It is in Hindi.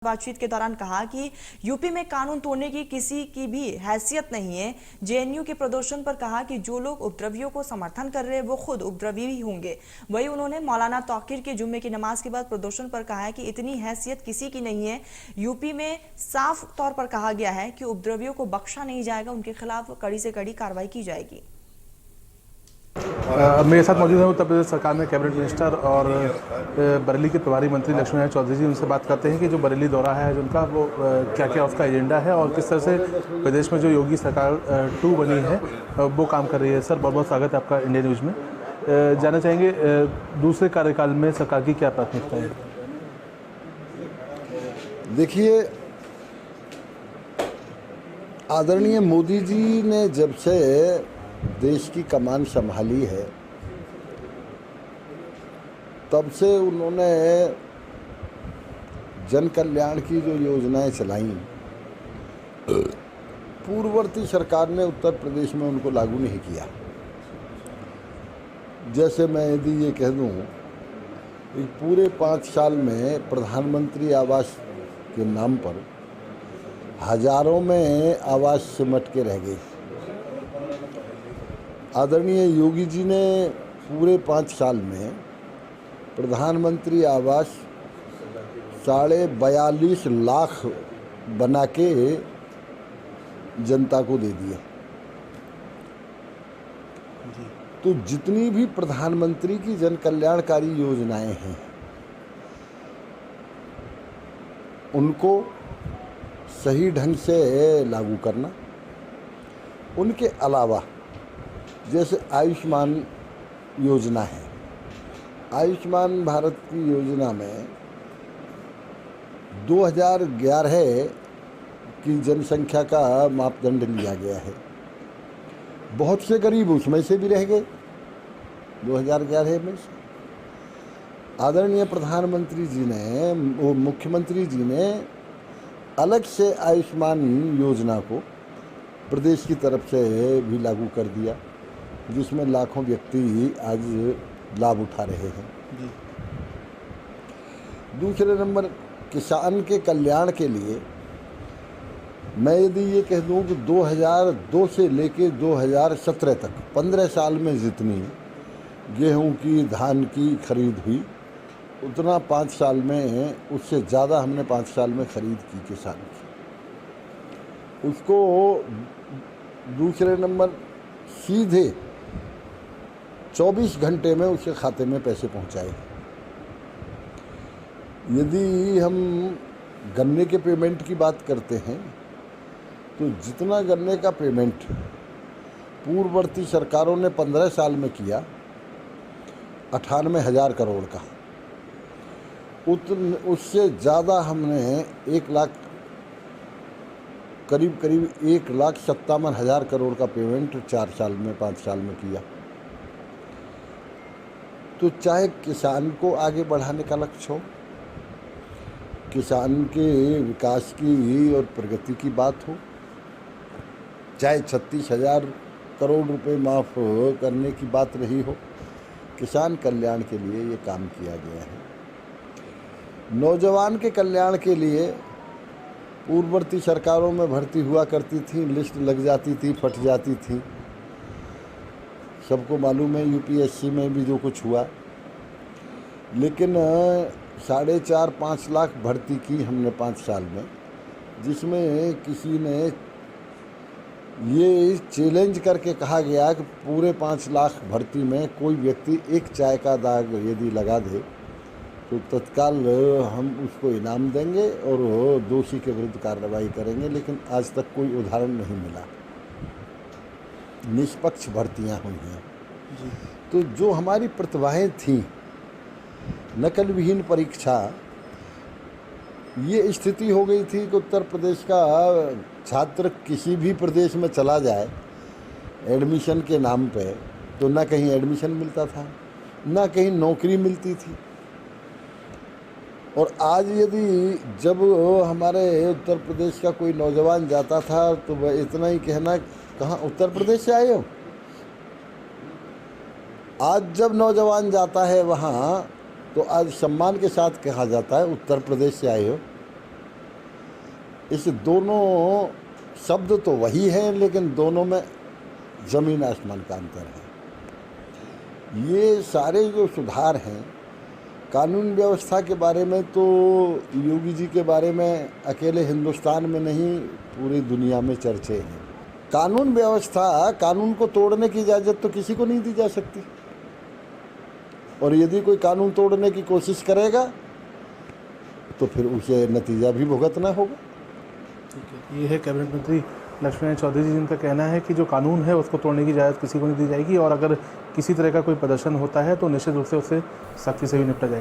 बातचीत के दौरान कहा कि यूपी में कानून तोड़ने की किसी की भी हैसियत नहीं है। जेएनयू के प्रदर्शन पर कहा कि जो लोग उपद्रवियों को समर्थन कर रहे हैं वो खुद उपद्रवी ही होंगे। वहीं उन्होंने मौलाना तौकीर के जुम्मे की नमाज के बाद प्रदर्शन पर कहा है कि इतनी हैसियत किसी की नहीं है। यूपी में साफ तौर पर कहा गया है कि उपद्रवियों को बख्शा नहीं जाएगा, उनके खिलाफ कड़ी से कड़ी कार्रवाई की जाएगी। मेरे साथ मौजूद हैं उत्तर प्रदेश सरकार में कैबिनेट मिनिस्टर और बरेली के प्रभारी मंत्री लक्ष्मी नारायण चौधरी जी। उनसे बात करते हैं कि जो बरेली दौरा है उनका वो क्या क्या उसका एजेंडा है और किस तरह से प्रदेश में जो योगी सरकार 2 बनी है वो काम कर रही है। सर, बहुत बहुत स्वागत है आपका इंडिया न्यूज़ में। जानना चाहेंगे दूसरे कार्यकाल में सरकार की क्या प्राथमिकता है? देखिए, आदरणीय मोदी जी ने जब से देश की कमान संभाली है तब से उन्होंने जन कल्याण की जो योजनाएं चलाई, पूर्ववर्ती सरकार ने उत्तर प्रदेश में उनको लागू नहीं किया। जैसे मैं यदि ये कह दूं कि पूरे 5 साल में प्रधानमंत्री आवास के नाम पर हजारों में आवास सिमट के रह गए। आदरणीय योगी जी ने पूरे 5 साल में प्रधानमंत्री आवास 42.5 लाख बना के जनता को दे दिए। तो जितनी भी प्रधानमंत्री की जन कल्याणकारी योजनाएं हैं उनको सही ढंग से लागू करना, उनके अलावा जैसे आयुष्मान योजना है, आयुष्मान भारत की योजना में 2011 की जनसंख्या का मापदंड लिया गया है। बहुत से गरीब उसमें से भी रह गए 2011 में से। आदरणीय प्रधानमंत्री जी ने, वो मुख्यमंत्री जी ने अलग से आयुष्मान योजना को प्रदेश की तरफ से भी लागू कर दिया, जिसमें लाखों व्यक्ति आज लाभ उठा रहे हैं। दूसरे नंबर, किसान के कल्याण के लिए मैं यदि ये कह दूं कि 2002 से लेके 2017 तक 15 साल में जितनी गेहूं की, धान की खरीद हुई उतना 5 साल में, उससे ज़्यादा हमने 5 साल में खरीद की किसान की। उसको दूसरे नंबर सीधे 24 घंटे में उसके खाते में पैसे पहुंचाए। यदि हम गन्ने के पेमेंट की बात करते हैं तो जितना गन्ने का पेमेंट पूर्ववर्ती सरकारों ने 15 साल में किया 98,000 करोड़ का, उससे ज़्यादा हमने 1,57,000 करोड़ का पेमेंट 4 साल में, 5 साल में किया। तो चाहे किसान को आगे बढ़ाने का लक्ष्य हो, किसान के विकास की और प्रगति की बात हो, चाहे 36,000 करोड़ रुपए माफ़ करने की बात रही हो, किसान कल्याण के लिए ये काम किया गया है। नौजवान के कल्याण के लिए पूर्ववर्ती सरकारों में भर्ती हुआ करती थी, लिस्ट लग जाती थी, फट जाती थी। सबको मालूम है यूपीएससी में भी जो कुछ हुआ, लेकिन 4.5-5 लाख भर्ती की हमने 5 साल में, जिसमें किसी ने ये चैलेंज करके कहा गया कि पूरे 5 लाख भर्ती में कोई व्यक्ति एक चाय का दाग यदि लगा दे तो तत्काल हम उसको इनाम देंगे और दोषी के विरुद्ध कार्रवाई करेंगे। लेकिन आज तक कोई उदाहरण नहीं मिला। निष्पक्ष भर्तियां हुई हैं। तो जो हमारी प्रतिभाएं थीं, नकल विहीन परीक्षा, ये स्थिति हो गई थी कि उत्तर प्रदेश का छात्र किसी भी प्रदेश में चला जाए एडमिशन के नाम पे तो ना कहीं एडमिशन मिलता था, ना कहीं नौकरी मिलती थी। और आज यदि जब हमारे उत्तर प्रदेश का कोई नौजवान जाता था तो वह इतना ही कहना, कहाँ उत्तर प्रदेश से आए हो। आज जब नौजवान जाता है वहाँ तो आज सम्मान के साथ कहा जाता है उत्तर प्रदेश से आए हो। इस दोनों शब्द तो वही हैं, लेकिन दोनों में ज़मीन आसमान का अंतर है। ये सारे जो सुधार हैं कानून व्यवस्था के बारे में, तो योगी जी के बारे में अकेले हिंदुस्तान में नहीं पूरी दुनिया में चर्चे हैं। कानून व्यवस्था, कानून को तोड़ने की इजाज़त तो किसी को नहीं दी जा सकती, और यदि कोई कानून तोड़ने की कोशिश करेगा तो फिर उसे नतीजा भी भुगतना होगा। ठीक है, ये है कैबिनेट मंत्री लक्ष्मण चौधरी जी, जिनका कहना है कि जो कानून है उसको तोड़ने की इजाज़त किसी को नहीं दी जाएगी, और अगर किसी तरह का कोई प्रदर्शन होता है तो निश्चित रूप से उससे सख्ती से भी निपटा जाएगा।